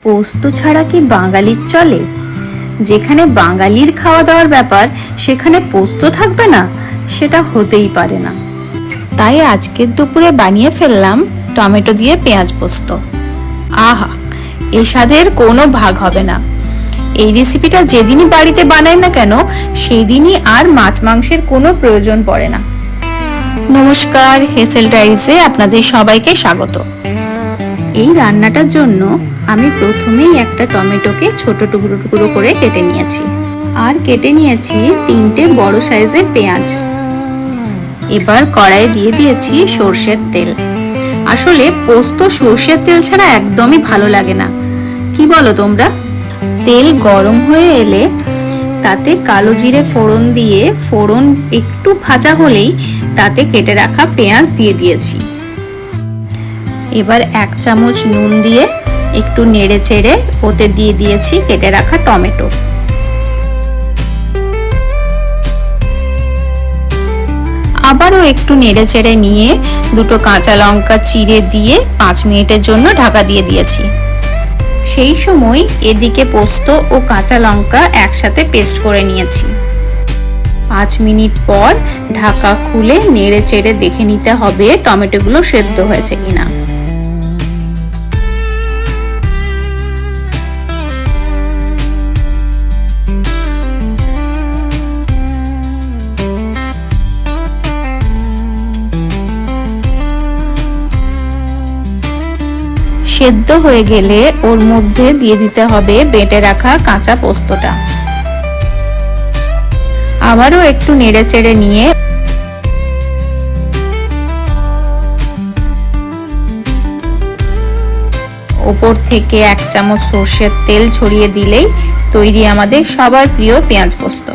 পোস্ত ছাড়া কি বাঙালির চলে? যেখানে বাঙালির খাওয়া দাওয়ার ব্যাপার সেখানে পোস্ত থাকবে না, সেটা হতেই পারে না। তাই আজকের দুপুরে বানিয়ে ফেললাম টমেটো দিয়ে পেঁয়াজ পোস্ত। আহা, এ স্বাদের কোনো ভাগ হবে না। এই রেসিপিটা যেদিনই বাড়িতে বানাই না কেন সেই দিনই আর মাছ মাংসের কোনো প্রয়োজন পড়ে না। নমস্কার, হেসেল ডায়েরিজে আপনাদের সবাইকে স্বাগত। এই রান্নাটার জন্য আমি প্রথমেই একটা টমেটোকে ছোট টুকরো টুকরো করে কেটে নিয়েছি, আর কেটে নিয়েছি 3টে বড় সাইজের পেঁয়াজ। এবার কড়াইয়ে দিয়ে দিয়েছি সর্ষের তেল। আসলে পোস্ত সর্ষের তেল ছাড়া একদমই ভালো লাগে না, কি বলো তোমরা? তেল গরম হয়ে এলে তাতে কালো জিরে ফোড়ন দিয়ে ফোড়ন একটু ভাজা হলেই তাতে কেটে রাখা পেঁয়াজ দিয়ে দিয়েছি। এবার 1 চামচ নুন দিয়ে একটু নেড়ে চেড়ে ওতে দিয়ে দিয়েছি কেটে রাখা টমেটো। আবারও একটু নেড়ে চেড়ে নিয়ে 2টো কাঁচা লঙ্কা চিড়ে দিয়ে 5 মিনিটের জন্য ঢাকা দিয়ে দিয়েছি। সেই সময় এদিকে পোস্ত ও কাঁচা লঙ্কা একসাথে পেস্ট করে নিয়েছি। 5 মিনিট পর ঢাকা খুলে নেড়ে চেড়ে দেখে নিতে হবে টমেটোগুলো সেদ্ধ হয়েছে কিনা। সেদ্ধ হয়ে গেলে ওর মধ্যে দিয়ে দিতে হবে বেটে রাখা কাঁচা পোস্তটা। আবারও একটু নেড়ে চেড়ে নিয়ে ওপর থেকে 1 চামচ সর্ষের তেল ছড়িয়ে দিলেই তৈরি আমাদের সবার প্রিয় পেঁয়াজ পোস্ত।